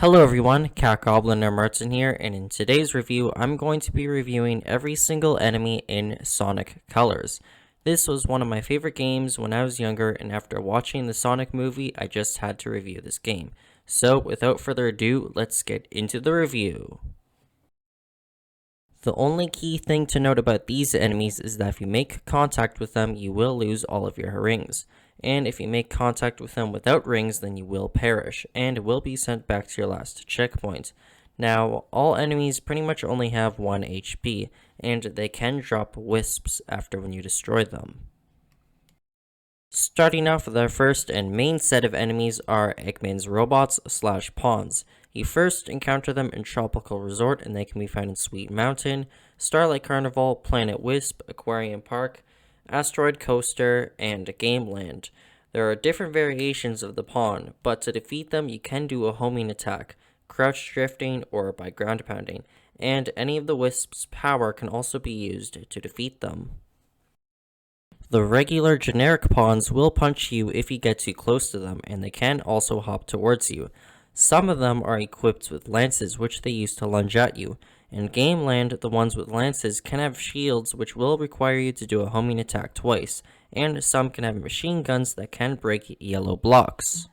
Hello everyone, Cat Goblin or Martin here, and in today's review, I'm going to be reviewing every single enemy in Sonic Colors. This was one of my favorite games when I was younger, and after watching the Sonic movie, I just had to review this game. So, without further ado, let's get into the review. The only key thing to note about these enemies is that if you make contact with them, you will lose all of your rings. And if you make contact with them without rings, then you will perish, and will be sent back to your last checkpoint. Now, all enemies pretty much only have 1 HP, and they can drop wisps after when you destroy them. Starting off with our first and main set of enemies are Eggman's robots / pawns. You first encounter them in Tropical Resort, and they can be found in Sweet Mountain, Starlight Carnival, Planet Wisp, Aquarium Park, Asteroid Coaster, and Game Land. There are different variations of the pawn, but to defeat them you can do a homing attack, crouch drifting, or by ground pounding, and any of the Wisp's power can also be used to defeat them. The regular generic pawns will punch you if you get too close to them, and they can also hop towards you. Some of them are equipped with lances, which they use to lunge at you. In Game Land, the ones with lances can have shields, which will require you to do a homing attack twice, and some can have machine guns that can break yellow blocks.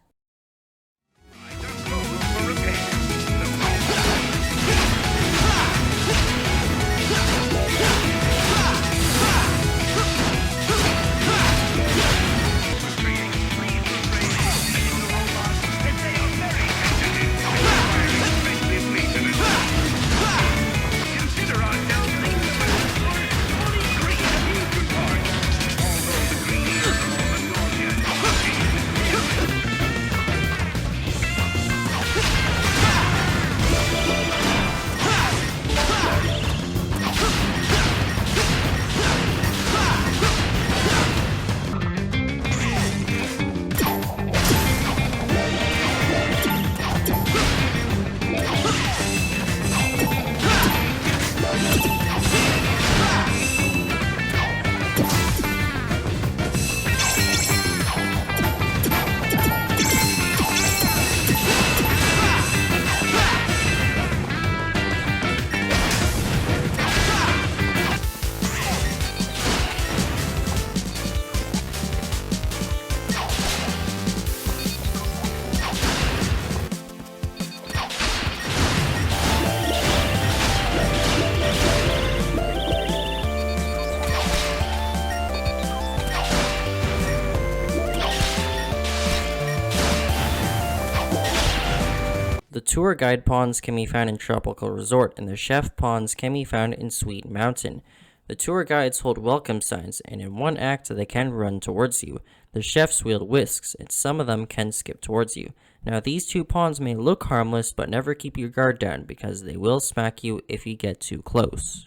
The tour guide pawns can be found in Tropical Resort, and the chef pawns can be found in Sweet Mountain. The tour guides hold welcome signs, and in one act they can run towards you. The chefs wield whisks, and some of them can skip towards you. Now these two pawns may look harmless, but never keep your guard down, because they will smack you if you get too close.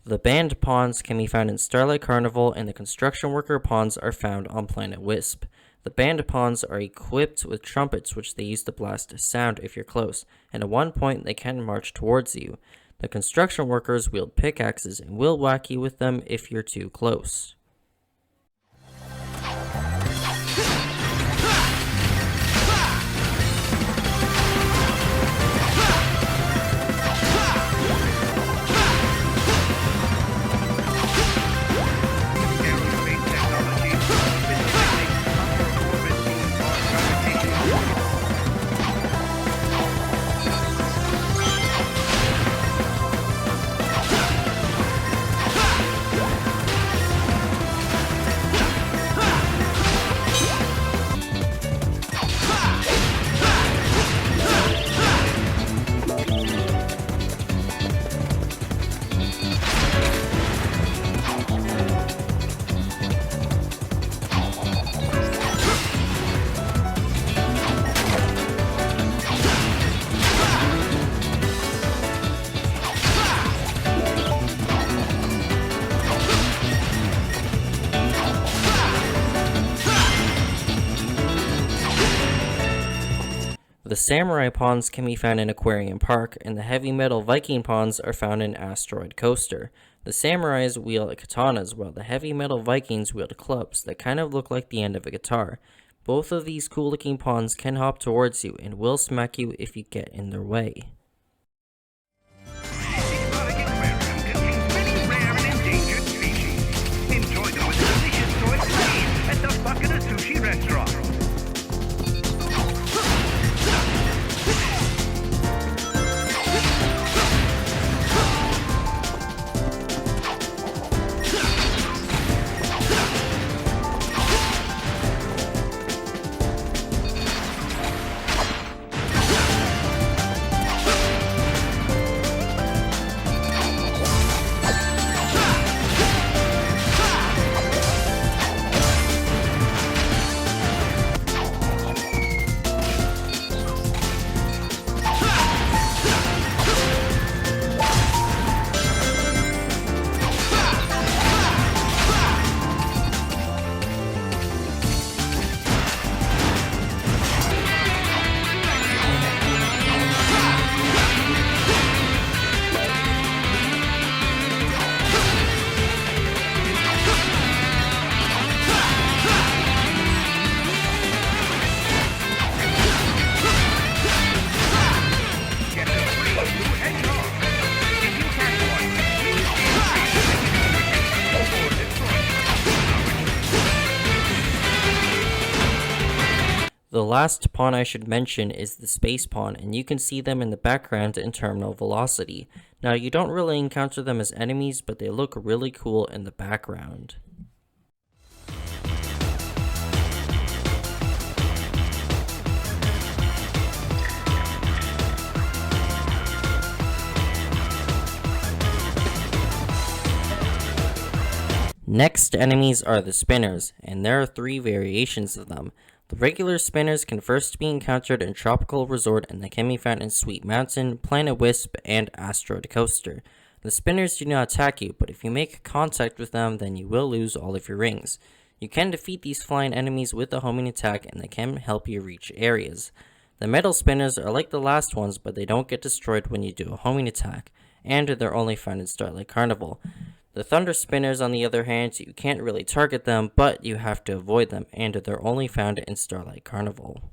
The band pawns can be found in Starlight Carnival, and the construction worker pawns are found on Planet Wisp. The band pawns are equipped with trumpets, which they use to blast sound if you're close, and at one point they can march towards you. The construction workers wield pickaxes and will whack you with them if you're too close. The samurai pawns can be found in Aquarium Park, and the heavy metal Viking pawns are found in Asteroid Coaster. The samurais wield katanas, while the heavy metal Vikings wield clubs that kind of look like the end of a guitar. Both of these cool looking pawns can hop towards you and will smack you if you get in their way. The last pawn I should mention is the space pawn, and you can see them in the background in terminal velocity. Now you don't really encounter them as enemies, but they look really cool in the background. Next enemies are the spinners, and there are 3 variations of them. The regular spinners can first be encountered in Tropical Resort, and they can be found in Sweet Mountain, Planet Wisp, and Asteroid Coaster. The spinners do not attack you, but if you make contact with them, then you will lose all of your rings. You can defeat these flying enemies with a homing attack, and they can help you reach areas. The metal spinners are like the last ones, but they don't get destroyed when you do a homing attack, and they're only found in Starlight Carnival. The thunder spinners, on the other hand, you can't really target them, but you have to avoid them, and they're only found in Starlight Carnival.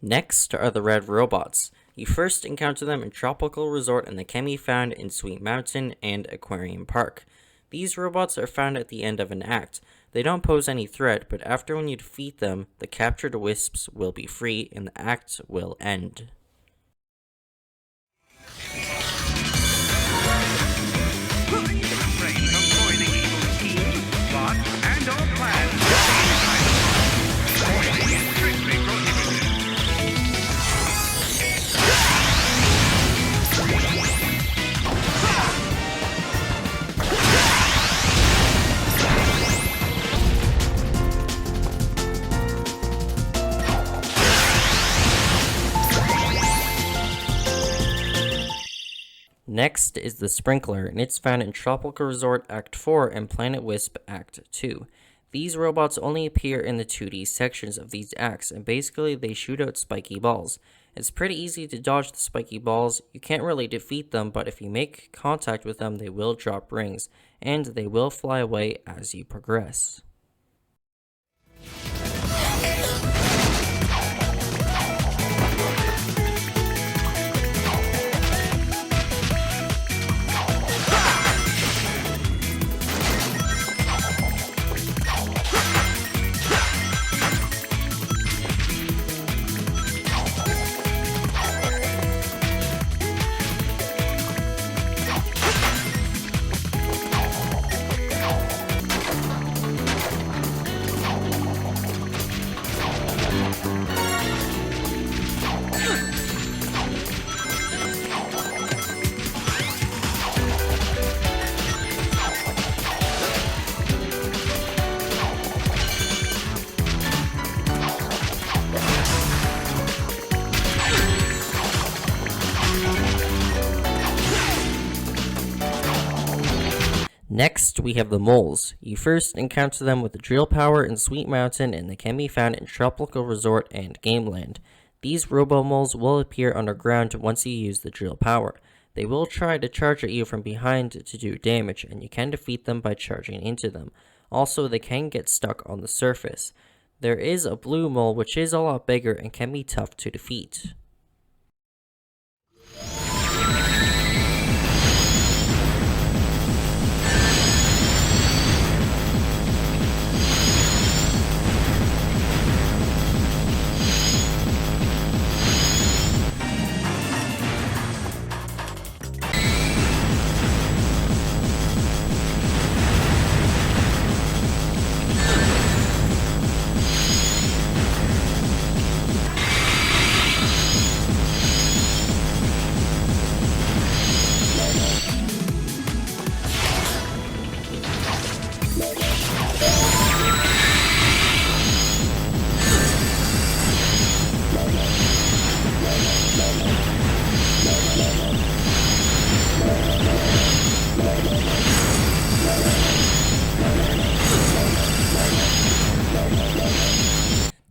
Next are the red robots. You first encounter them in Tropical Resort, and they can be found in Sweet Mountain and Aquarium Park. These robots are found at the end of an act. They don't pose any threat, but after when you defeat them, the captured wisps will be free and the act will end. Next is the Sprinkler, and it's found in Tropical Resort Act 4 and Planet Wisp Act 2. These robots only appear in the 2D sections of these acts, and basically they shoot out spiky balls. It's pretty easy to dodge the spiky balls. You can't really defeat them, but if you make contact with them, they will drop rings, and they will fly away as you progress. Next, we have the moles. You first encounter them with the drill power in Sweet Mountain, and they can be found in Tropical Resort and Gameland. These Robo moles will appear underground once you use the drill power. They will try to charge at you from behind to do damage, and you can defeat them by charging into them. Also, they can get stuck on the surface. There is a blue mole which is a lot bigger and can be tough to defeat.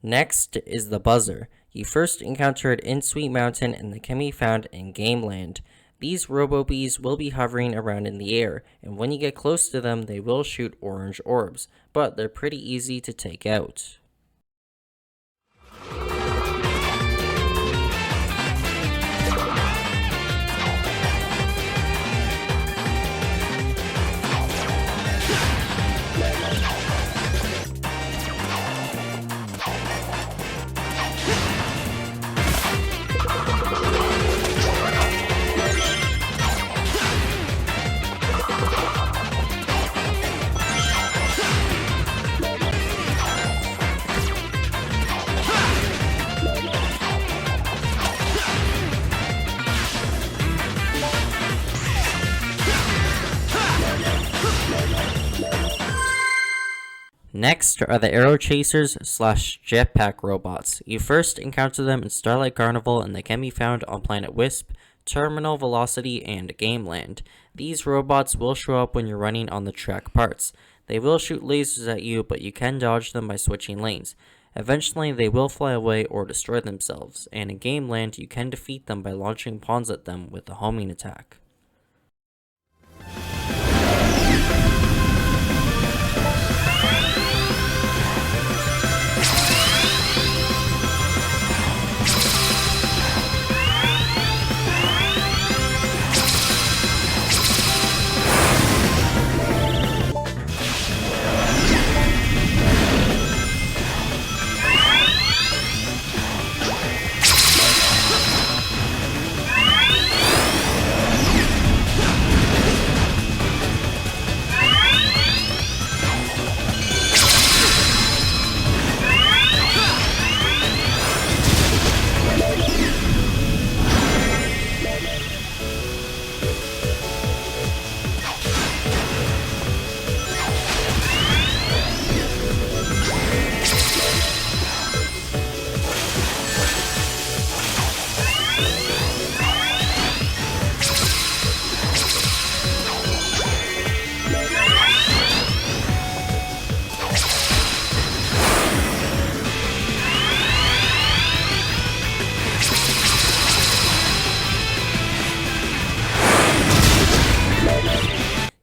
Next is the buzzer. You first encounter it in Sweet Mountain, and they can be found in Gameland. These Robo Bees will be hovering around in the air, and when you get close to them, they will shoot orange orbs, but they're pretty easy to take out. Next are the Aero Chasers / Jetpack Robots. You first encounter them in Starlight Carnival, and they can be found on Planet Wisp, Terminal Velocity, and Gameland. These robots will show up when you're running on the track parts. They will shoot lasers at you, but you can dodge them by switching lanes. Eventually, they will fly away or destroy themselves, and in Gameland, you can defeat them by launching pawns at them with a homing attack.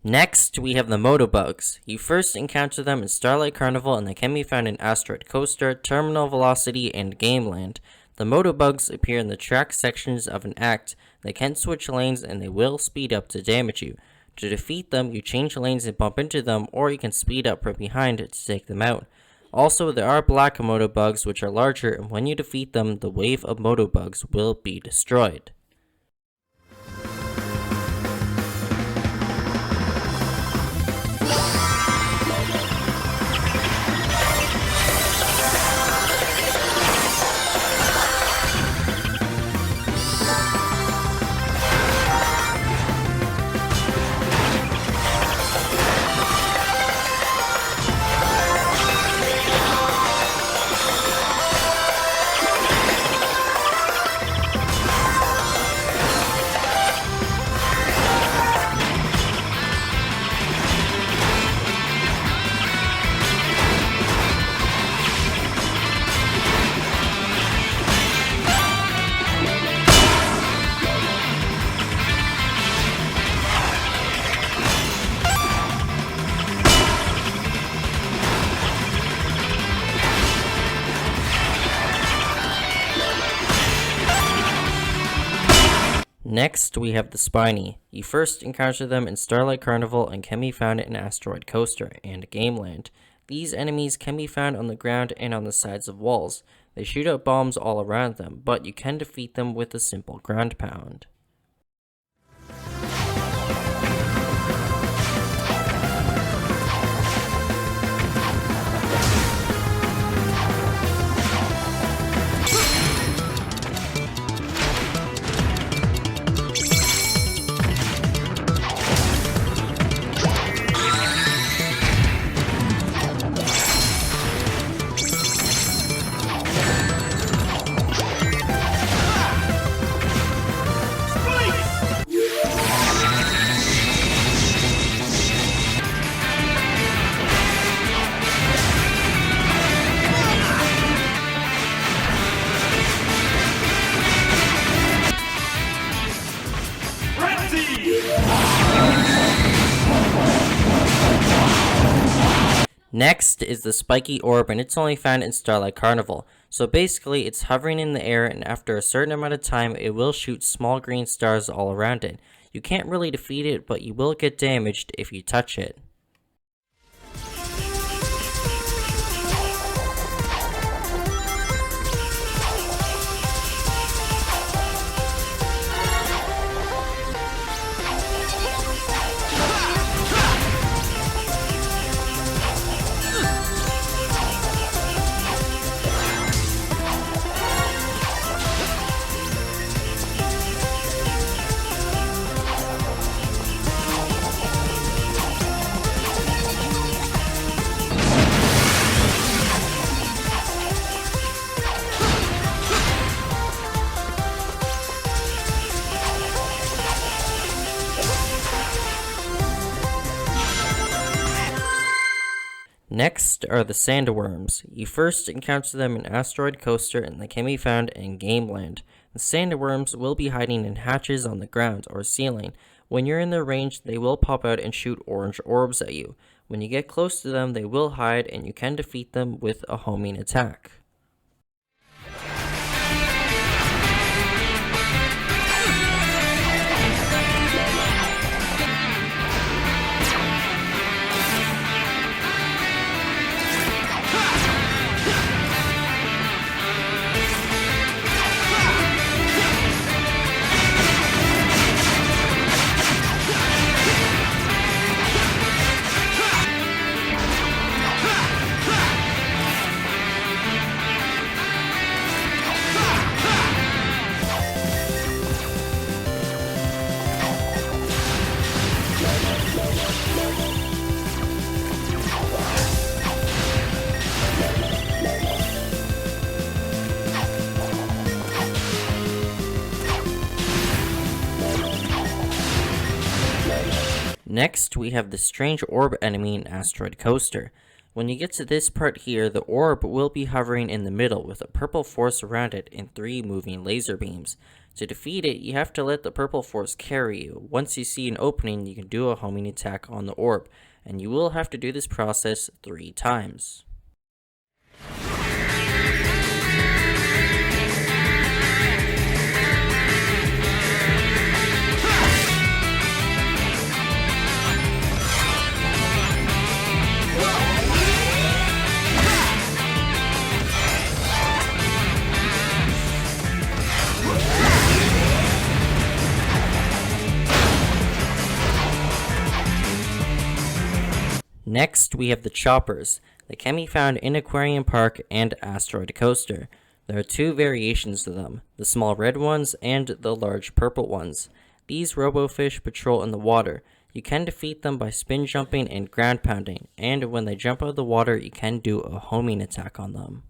Next, we have the Moto Bugs. You first encounter them in Starlight Carnival and they can be found in Asteroid Coaster, Terminal Velocity, and Gameland. The Moto Bugs appear in the track sections of an act. They can switch lanes and they will speed up to damage you. To defeat them, you change lanes and bump into them, or you can speed up from behind to take them out. Also, there are black Moto Bugs which are larger, and when you defeat them, the wave of Moto Bugs will be destroyed. Next, we have the Spiny. You first encounter them in Starlight Carnival and can be found in Asteroid Coaster and Gameland. These enemies can be found on the ground and on the sides of walls. They shoot out bombs all around them, but you can defeat them with a simple ground pound. Next is the Spiky Orb, and it's only found in Starlight Carnival. So basically, it's hovering in the air, and after a certain amount of time, it will shoot small green stars all around it. You can't really defeat it, but you will get damaged if you touch it. Next are the Sandworms. You first encounter them in Asteroid Coaster and they can be found in Gameland. The Sandworms will be hiding in hatches on the ground or ceiling. When you're in their range, they will pop out and shoot orange orbs at you. When you get close to them, they will hide and you can defeat them with a homing attack. Next, we have the strange orb enemy in Asteroid Coaster. When you get to this part here, the orb will be hovering in the middle with a purple force around it and 3 moving laser beams. To defeat it, you have to let the purple force carry you. Once you see an opening, you can do a homing attack on the orb, and you will have to do this process 3 times. Next, we have the choppers. They can be found in Aquarium Park and Asteroid Coaster. There are 2 variations to them, the small red ones and the large purple ones. These robofish patrol in the water. You can defeat them by spin jumping and ground pounding, and when they jump out of the water, you can do a homing attack on them.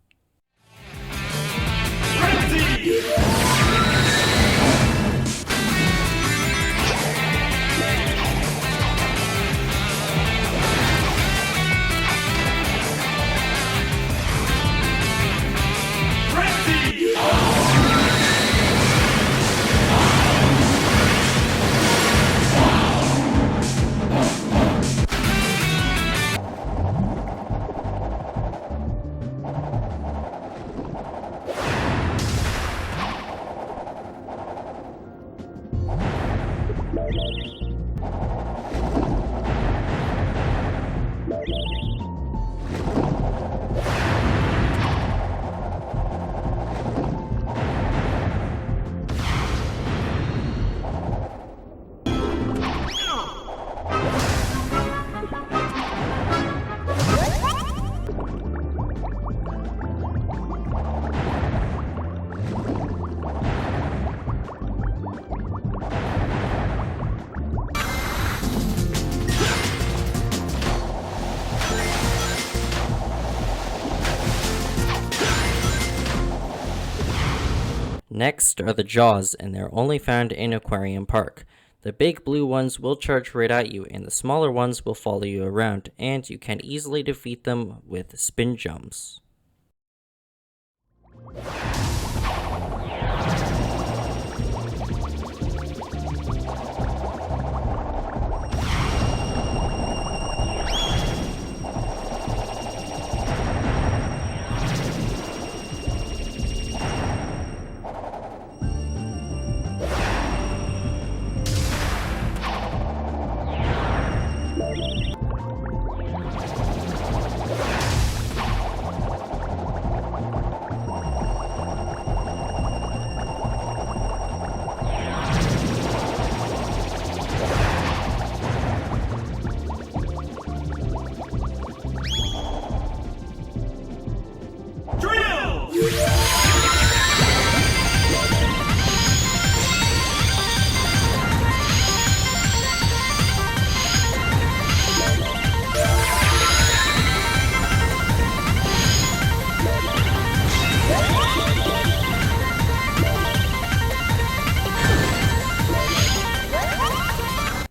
Next are the Jawz, and they're only found in Aquarium Park. The big blue ones will charge right at you, and the smaller ones will follow you around, and you can easily defeat them with spin jumps.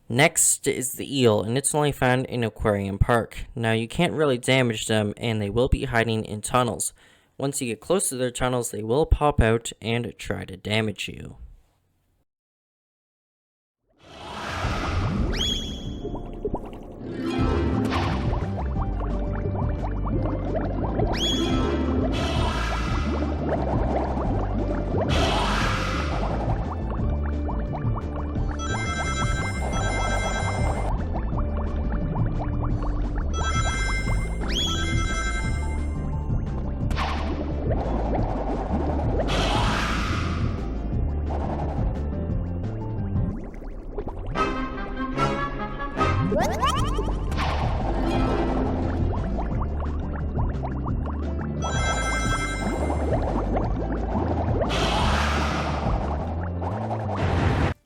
Next is the eel, and it's only found in Aquarium Park. Now you can't really damage them, and they will be hiding in tunnels. Once you get close to their tunnels, they will pop out and try to damage you.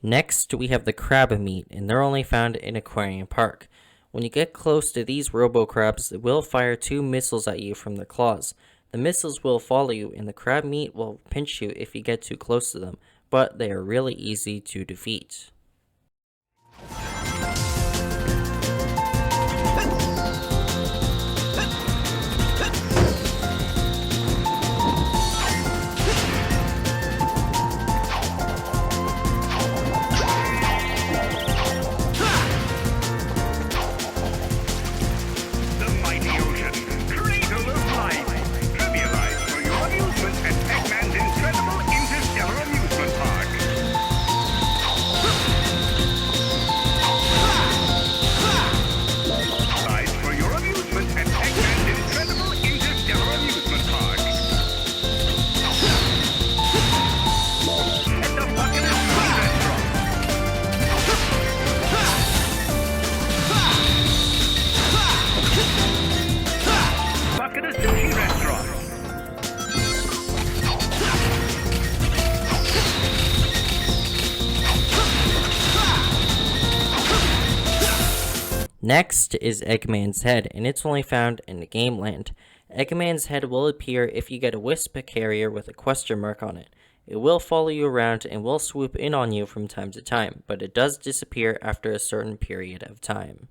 Next, we have the crab meat, and they're only found in Aquarium Park. When you get close to these robo crabs, they will fire 2 missiles at you from their claws. The missiles will follow you, and the crab meat will pinch you if you get too close to them, but they are really easy to defeat. Next is Eggman's head, and it's only found in the game land. Eggman's head will appear if you get a wisp carrier with a question mark on it. It will follow you around and will swoop in on you from time to time, but it does disappear after a certain period of time.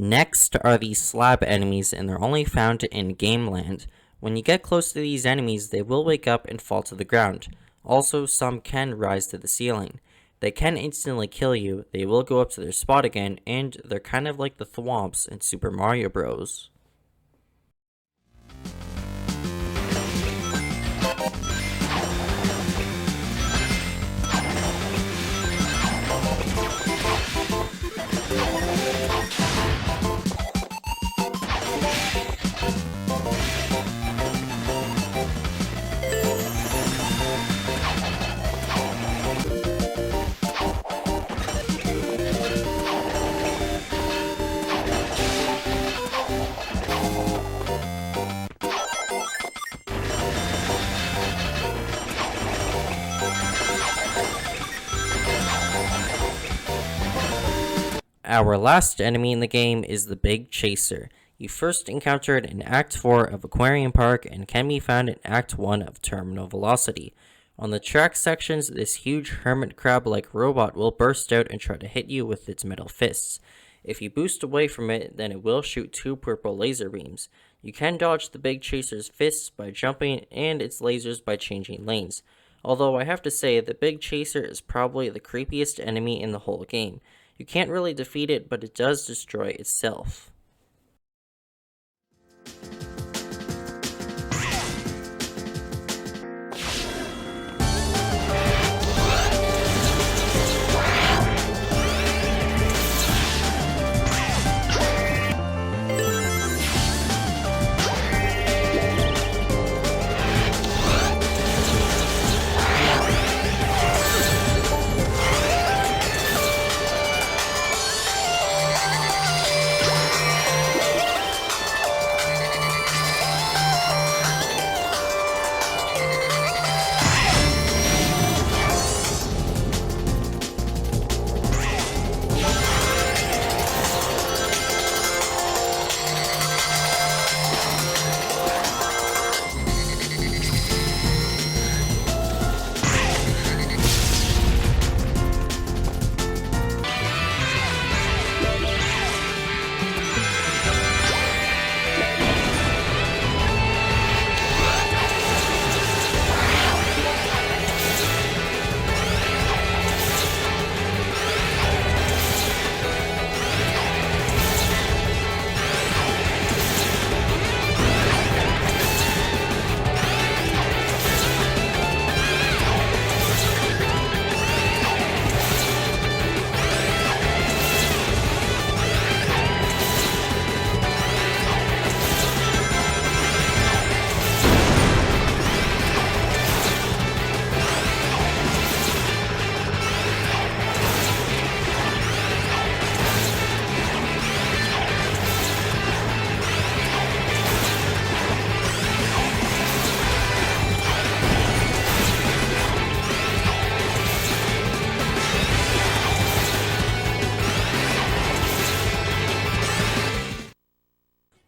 Next are these slab enemies, and they're only found in game land. When you get close to these enemies, they will wake up and fall to the ground. Also, some can rise to the ceiling. They can instantly kill you, they will go up to their spot again, and they're kind of like the thwomps in Super Mario Bros. Our last enemy in the game is the Big Chaser. You first encounter it in Act 4 of Aquarium Park and can be found in Act 1 of Terminal Velocity. On the track sections, this huge hermit crab-like robot will burst out and try to hit you with its metal fists. If you boost away from it, then it will shoot 2 purple laser beams. You can dodge the Big Chaser's fists by jumping and its lasers by changing lanes. Although I have to say, the Big Chaser is probably the creepiest enemy in the whole game. You can't really defeat it, but it does destroy itself.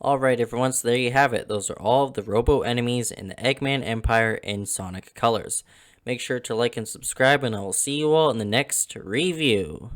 Alright everyone, so there you have it. Those are all of the Robo enemies in the Eggman Empire in Sonic colors. Make sure to like and subscribe, and I will see you all in the next review.